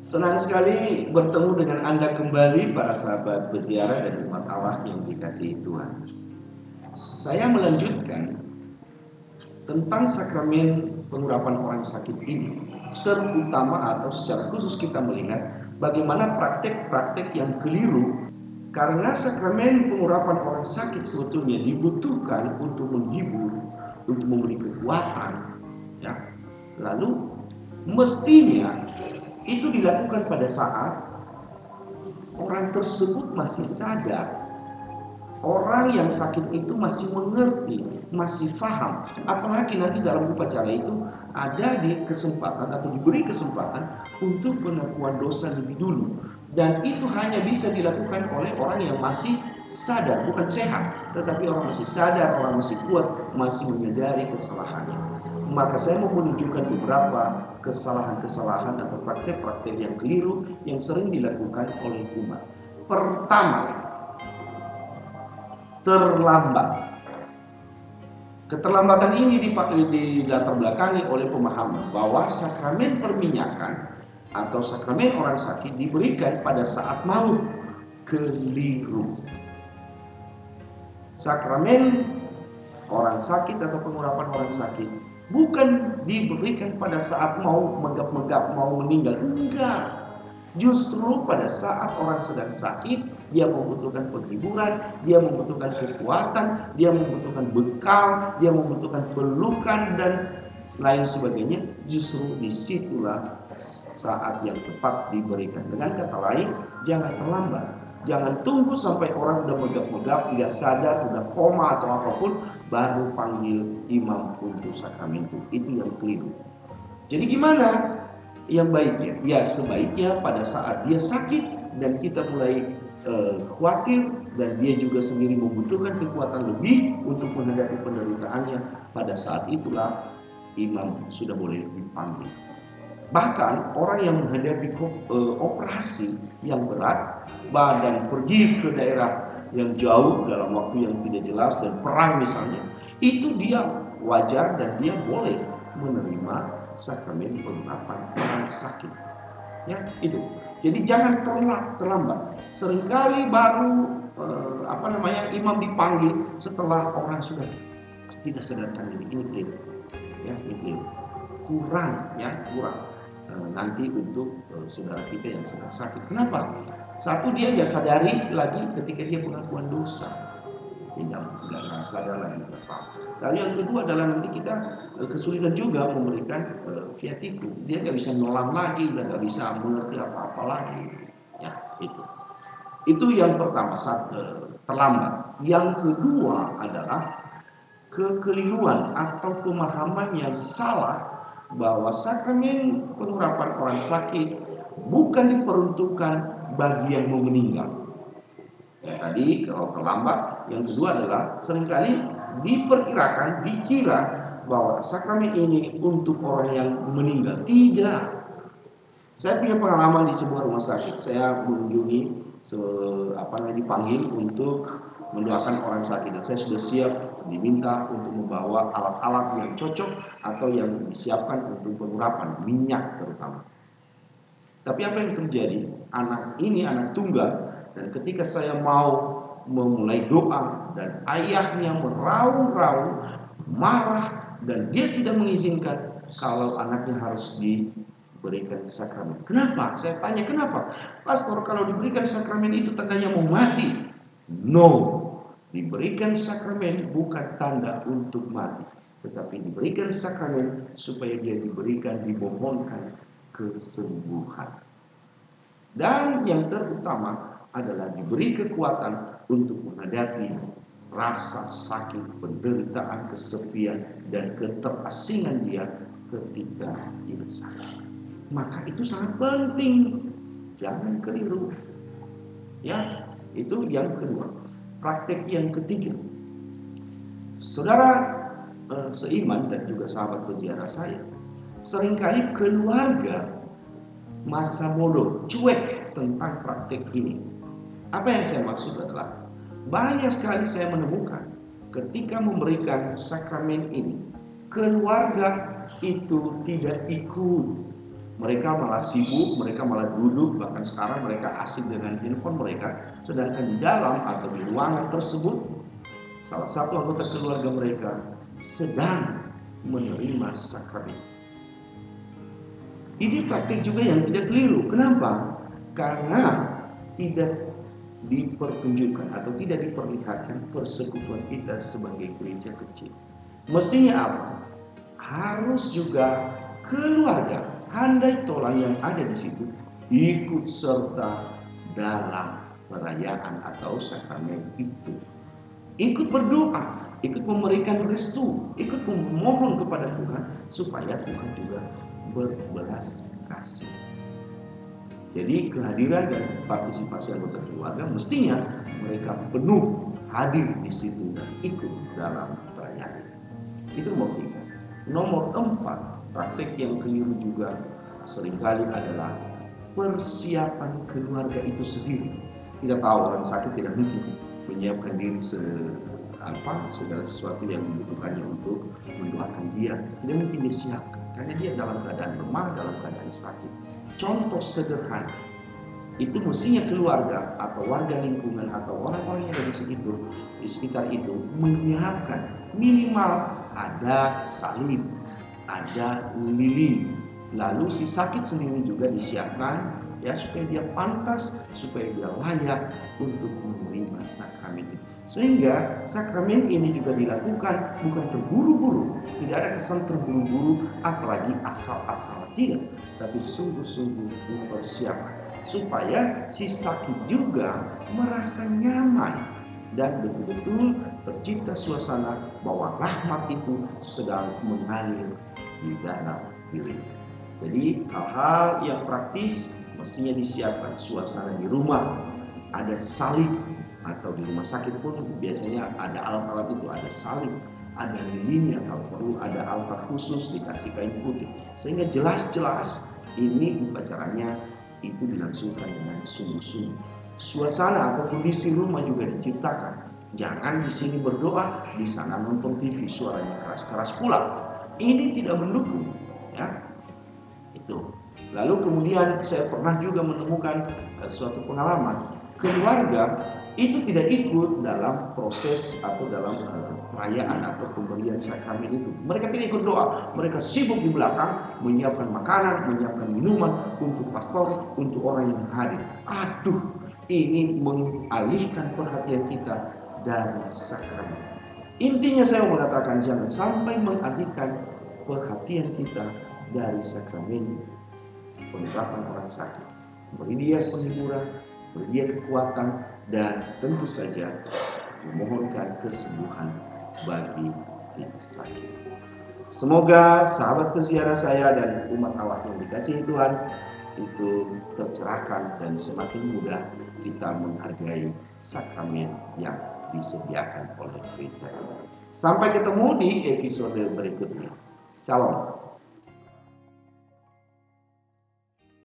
Senang sekali bertemu dengan Anda kembali para sahabat peziarah dan umat Allah yang dikasihi Tuhan. Saya melanjutkan tentang sakramen pengurapan orang sakit ini, terutama atau secara khusus kita melihat bagaimana praktek-praktek yang keliru, karena sakramen pengurapan orang sakit sebetulnya dibutuhkan untuk menghibur, untuk memberi kekuatan, ya. Lalu mestinya itu dilakukan pada saat orang tersebut masih sadar, orang yang sakit itu masih mengerti, masih paham. Apalagi nanti dalam upacara itu ada di kesempatan atau diberi kesempatan untuk pengakuan dosa lebih dulu. Dan itu hanya bisa dilakukan oleh orang yang masih sadar, bukan sehat, tetapi orang masih sadar, orang masih kuat, masih menyadari kesalahannya. Maka saya mau menunjukkan beberapa kesalahan-kesalahan atau praktek-praktek yang keliru yang sering dilakukan oleh umat. Pertama, terlambat. Keterlambatan ini dilatar belakangi oleh pemahaman bahwa sakramen perminyakan atau sakramen orang sakit diberikan pada saat maut. Keliru. Sakramen orang sakit atau pengurapan orang sakit bukan diberikan pada saat mau megap-megap, mau meninggal. Enggak. Justru pada saat orang sedang sakit, dia membutuhkan penghiburan, dia membutuhkan kekuatan, dia membutuhkan bekal, dia membutuhkan pelukan dan lain sebagainya. Justru disitulah saat yang tepat diberikan. Dengan kata lain, jangan terlambat. Jangan tunggu sampai orang udah megap-megap, tidak sadar, udah koma atau apapun, baru panggil imam untuk sakramen itu yang keliru. Jadi gimana yang baiknya? Ya sebaiknya pada saat dia sakit dan kita mulai khawatir dan dia juga sendiri membutuhkan kekuatan lebih untuk menghadapi penderitaannya, pada saat itulah imam sudah boleh dipanggil. Bahkan orang yang menghadapi operasi yang berat dan pergi ke daerah yang jauh dalam waktu yang tidak jelas dan perang misalnya, itu dia wajar dan dia boleh menerima sakramen pengurapan orang sakit. Ya, itu. Jadi jangan terlambat. Seringkali baru imam dipanggil setelah orang sudah tidak sadarkan diri. Ini keliru. Ya, ini keliru. Kurang. Nanti untuk saudara kita yang sedang sakit. Kenapa? Satu, dia nggak sadari lagi ketika dia pengakuan dosa, dia nggak sadar lagi. Lalu yang kedua adalah nanti kita kesulitan juga memberikan viatikum. Dia nggak bisa nolam lagi, nggak bisa mengerti apa-apa lagi. Ya, itu yang pertama, terlambat. Yang kedua adalah kekeliruan atau pemahaman yang salah bahwa sakramen pengurapan orang sakit bukan diperuntukkan bagi yang mau meninggal. Ya, tadi kalau terlambat, yang kedua adalah seringkali dikira bahwa sakramen ini untuk orang yang meninggal. Tidak. Saya punya pengalaman di sebuah rumah sakit. Saya mengunjungi dipanggil untuk mendoakan orang sakit dan saya sudah siap diminta untuk membawa alat-alat yang cocok atau yang disiapkan untuk pengurapan minyak terutama. Tapi apa yang terjadi? Anak ini anak tunggal dan ketika saya mau memulai doa dan ayahnya meraung-raung, marah dan dia tidak mengizinkan kalau anaknya harus diberikan sakramen. Kenapa? Saya tanya kenapa? Pastor, kalau diberikan sakramen itu tandanya mau mati. No. Diberikan sakramen bukan tanda untuk mati, tetapi diberikan sakramen supaya dia dimohonkan kesembuhan. Dan yang terutama adalah diberi kekuatan untuk menghadapi rasa sakit, penderitaan, kesepian, dan keterasingan dia ketika dia sakit. Maka itu sangat penting, jangan keliru. Ya, itu yang kedua. Praktek yang ketiga, saudara seiman dan juga sahabat peziarah saya, seringkali keluarga masa bodoh, cuek tentang praktek ini. Apa yang saya maksud adalah banyak sekali saya menemukan ketika memberikan sakramen ini, keluarga itu tidak ikut. Mereka malah sibuk, mereka malah duduk, bahkan sekarang mereka asik dengan handphone mereka. Sedangkan di dalam atau di ruangan tersebut, salah satu anggota keluarga mereka sedang menerima sakramen. Ini praktik juga yang tidak keliru. Kenapa? Karena tidak dipertunjukkan atau tidak diperlihatkan persekutuan kita sebagai gereja kecil. Mestinya apa? Harus juga keluarga, handai tola yang ada di situ ikut serta dalam perayaan atau sakramen itu. Ikut berdoa, ikut memberikan restu, ikut memohon kepada Tuhan supaya Tuhan juga berbelas kasih. Jadi kehadiran dan partisipasi anggota keluarga mestinya mereka penuh hadir di situ dan ikut dalam perayaan. Itu nomor 3. Nomor 4, praktek yang keliru juga seringkali adalah persiapan keluarga itu sendiri. Kita tahu orang sakit tidak mungkin menyiapkan diri segala sesuatu yang dibutuhkannya untuk mendoakan dia. Tidak mungkin disiapkan karena dia dalam keadaan lemah, dalam keadaan sakit. Contoh sederhana, itu mestinya keluarga atau warga lingkungan atau orang-orang yang ada di sekitar itu menyiapkan minimal ada salib, ada lilin, lalu si sakit sendiri juga disiapkan ya supaya dia pantas, supaya dia layak untuk menerima sakramen itu. Sehingga sakramen ini juga dilakukan bukan terburu-buru, tidak ada kesan terburu-buru, apalagi asal-asal, tidak, tapi sungguh-sungguh mempersiapkan supaya si sakit juga merasa nyaman dan betul-betul tercipta suasana bahwa rahmat itu sedang mengalir di dalam diri. Jadi hal-hal yang praktis mestinya disiapkan. Suasana di rumah ada salib, atau di rumah sakit pun biasanya ada alat-alat itu, ada salib, ada lilinnya, kalau perlu ada altar khusus dikasih kain putih, sehingga jelas-jelas ini upacaranya itu dilangsungkan dengan sungguh-sungguh. Suasana atau kondisi rumah juga diciptakan. Jangan di sini berdoa, di sana nonton TV, suaranya keras-keras pula. Ini tidak mendukung, ya. Itu. Lalu kemudian saya pernah juga menemukan suatu pengalaman, keluarga itu tidak ikut dalam proses atau dalam perayaan atau pemberian sakramen itu. Mereka tidak ikut doa, mereka sibuk di belakang menyiapkan makanan, menyiapkan minuman untuk pastor, untuk orang yang hadir. Aduh, ini mengalihkan perhatian kita dari sakramen. Intinya saya mengatakan jangan sampai mengalihkan perhatian kita dari sakramen pengurapan orang sakit. Beri dia penghiburan, beri dia kekuatan, dan tentu saja memohonkan kesembuhan bagi si sakit. Semoga sahabat peziarah saya dan umat Allah yang dikasihi Tuhan itu tercerahkan dan semakin mudah kita menghargai sakramen yang disediakan oleh gereja. Sampai ketemu di episode berikutnya. Salam.